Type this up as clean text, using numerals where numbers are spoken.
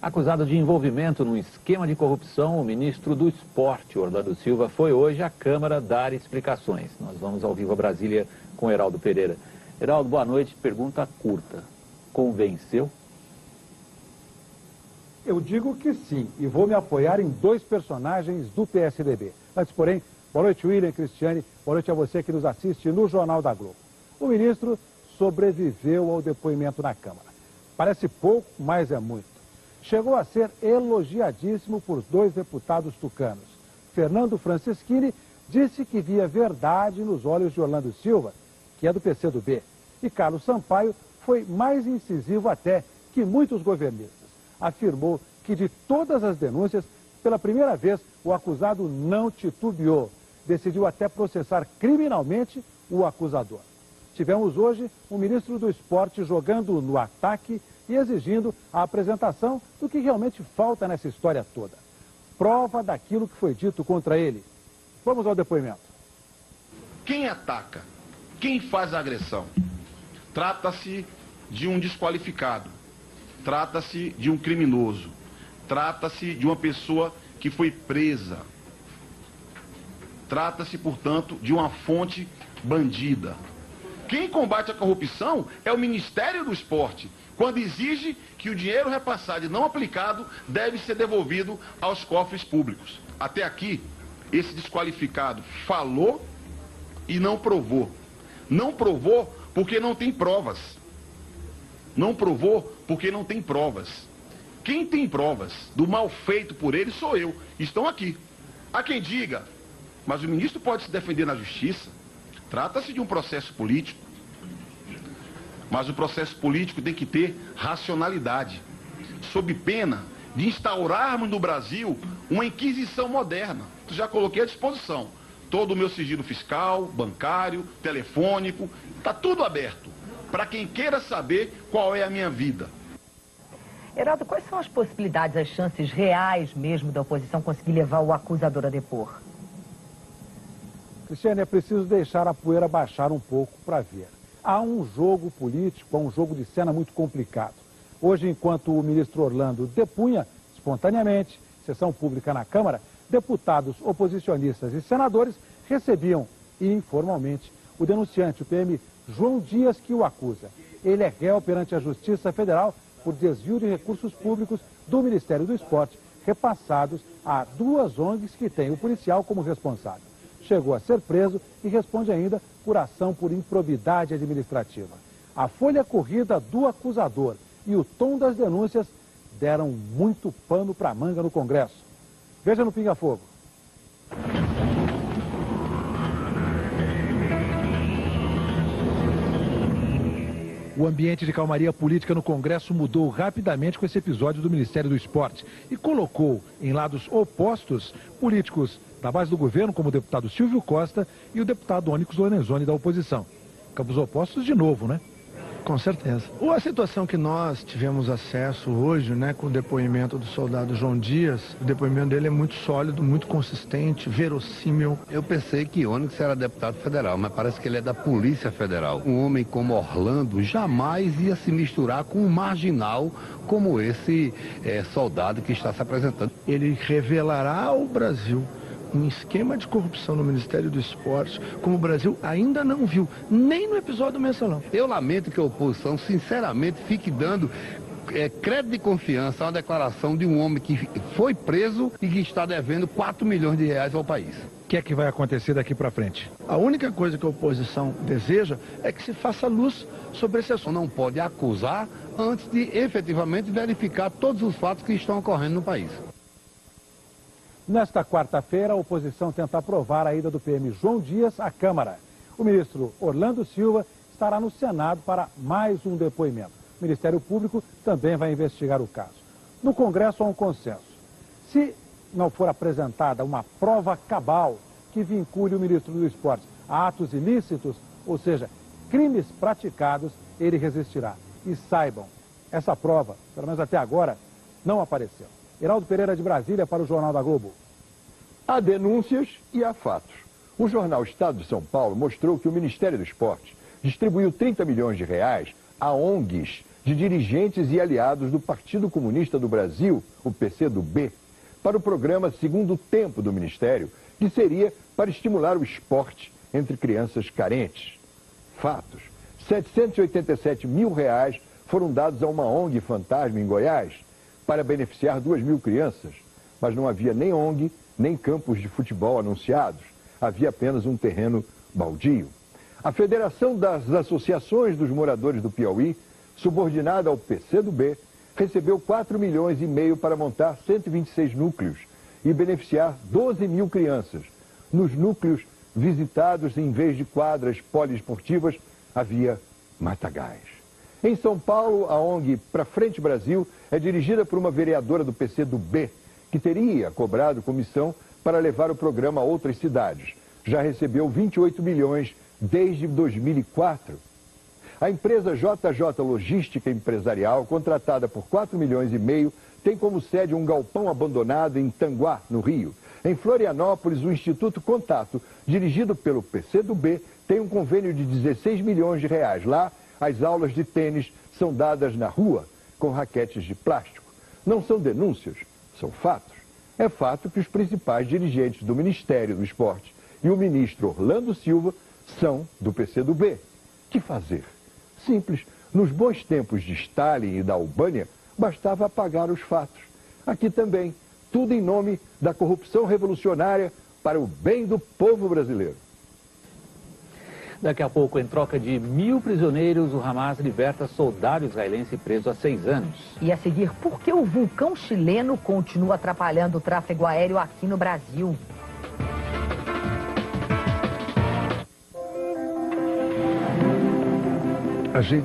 Acusado de envolvimento num esquema de corrupção, o ministro do Esporte, Orlando Silva, foi hoje à Câmara dar explicações. Nós vamos ao vivo a Brasília com Heraldo Pereira. Heraldo, boa noite. Pergunta curta. Convenceu? Eu digo que sim, e vou me apoiar em dois personagens do PSDB. Antes, porém, boa noite, William, Cristiane, boa noite a você que nos assiste no Jornal da Globo. O ministro sobreviveu ao depoimento na Câmara. Parece pouco, mas é muito. Chegou a ser elogiadíssimo por dois deputados tucanos. Fernando Francischini disse que via verdade nos olhos de Orlando Silva, que é do PCdoB. E Carlos Sampaio foi mais incisivo até que muitos governistas. Afirmou que de todas as denúncias, pela primeira vez, o acusado não titubeou. Decidiu até processar criminalmente o acusador. Tivemos hoje o ministro do Esporte jogando no ataque e exigindo a apresentação do que realmente falta nessa história toda. Prova daquilo que foi dito contra ele. Vamos ao depoimento. Quem ataca? Quem faz a agressão? Trata-se de um desqualificado. Trata-se de um criminoso. Trata-se de uma pessoa que foi presa. Trata-se, portanto, de uma fonte bandida. Quem combate a corrupção é o Ministério do Esporte, quando exige que o dinheiro repassado e não aplicado deve ser devolvido aos cofres públicos. Até aqui, esse desqualificado falou e não provou. Não provou porque não tem provas. Não provou porque não tem provas. Quem tem provas do mal feito por ele sou eu. Estão aqui. Há quem diga, mas o ministro pode se defender na justiça. Trata-se de um processo político. Mas o processo político tem que ter racionalidade, sob pena de instaurarmos no Brasil uma inquisição moderna. Já coloquei à disposição todo o meu sigilo fiscal, bancário, telefônico, está tudo aberto para quem queira saber qual é a minha vida. Heraldo, quais são as possibilidades, as chances reais mesmo da oposição conseguir levar o acusador a depor? Cristiane, é preciso deixar a poeira baixar um pouco para ver. Há um jogo político, há um jogo de cena muito complicado. Hoje, enquanto o ministro Orlando depunha espontaneamente, sessão pública na Câmara, deputados oposicionistas e senadores recebiam informalmente o denunciante, o PM João Dias, que o acusa. Ele é réu perante a Justiça Federal por desvio de recursos públicos do Ministério do Esporte, repassados a duas ONGs que têm o policial como responsável. Chegou a ser preso e responde ainda por ação por improbidade administrativa. A folha corrida do acusador e o tom das denúncias deram muito pano para manga no Congresso. Veja no Pinga Fogo. O ambiente de calmaria política no Congresso mudou rapidamente com esse episódio do Ministério do Esporte e colocou em lados opostos políticos da base do governo, como o deputado Silvio Costa e o deputado Onyx Lorenzoni da oposição. Campos opostos de novo, né? Com certeza. A situação que nós tivemos acesso hoje, né, com o depoimento do soldado João Dias, o depoimento dele é muito sólido, muito consistente, verossímil. Eu pensei que Onyx era deputado federal, mas parece que ele é da Polícia Federal. Um homem como Orlando jamais ia se misturar com um marginal como esse soldado que está se apresentando. Ele revelará ao Brasil um esquema de corrupção no Ministério do Esporte, como o Brasil ainda não viu, nem no episódio do Mensalão. Eu lamento que a oposição, sinceramente, fique dando crédito de confiança a uma declaração de um homem que foi preso e que está devendo 4 milhões de reais ao país. O que é que vai acontecer daqui para frente? A única coisa que a oposição deseja é que se faça luz sobre esse assunto. Não pode acusar antes de efetivamente verificar todos os fatos que estão ocorrendo no país. Nesta quarta-feira, a oposição tenta aprovar a ida do PM João Dias à Câmara. O ministro Orlando Silva estará no Senado para mais um depoimento. O Ministério Público também vai investigar o caso. No Congresso há um consenso. Se não for apresentada uma prova cabal que vincule o ministro do Esporte a atos ilícitos, ou seja, crimes praticados, ele resistirá. E saibam, essa prova, pelo menos até agora, não apareceu. Heraldo Pereira de Brasília para o Jornal da Globo. Há denúncias e há fatos. O jornal Estado de São Paulo mostrou que o Ministério do Esporte distribuiu 30 milhões de reais a ONGs de dirigentes e aliados do Partido Comunista do Brasil, o PCdoB, para o programa Segundo Tempo do Ministério, que seria para estimular o esporte entre crianças carentes. Fatos: R$ 787 mil foram dados a uma ONG fantasma em Goiás para beneficiar 2.000 crianças, mas não havia nem ONG, nem campos de futebol anunciados. Havia apenas um terreno baldio. A Federação das Associações dos Moradores do Piauí, subordinada ao PCdoB, recebeu R$ 4,5 milhões para montar 126 núcleos e beneficiar 12.000 crianças. Nos núcleos visitados, em vez de quadras poliesportivas, havia matagais. Em São Paulo, a ONG Pra Frente Brasil é dirigida por uma vereadora do PCdoB, que teria cobrado comissão para levar o programa a outras cidades. Já recebeu 28 milhões desde 2004. A empresa JJ Logística Empresarial, contratada por R$ 4,5 milhões, tem como sede um galpão abandonado em Tanguá, no Rio. Em Florianópolis, o Instituto Contato, dirigido pelo PCdoB, tem um convênio de R$ 16 milhões. Lá, as aulas de tênis são dadas na rua, com raquetes de plástico. Não são denúncias, são fatos. É fato que os principais dirigentes do Ministério do Esporte e o ministro Orlando Silva são do PCdoB. Que fazer? Simples. Nos bons tempos de Stalin e da Albânia, bastava apagar os fatos. Aqui também, tudo em nome da corrupção revolucionária para o bem do povo brasileiro. Daqui a pouco, em troca de 1.000 prisioneiros, o Hamas liberta soldado israelense preso há 6 anos. E a seguir, por que o vulcão chileno continua atrapalhando o tráfego aéreo aqui no Brasil? A gente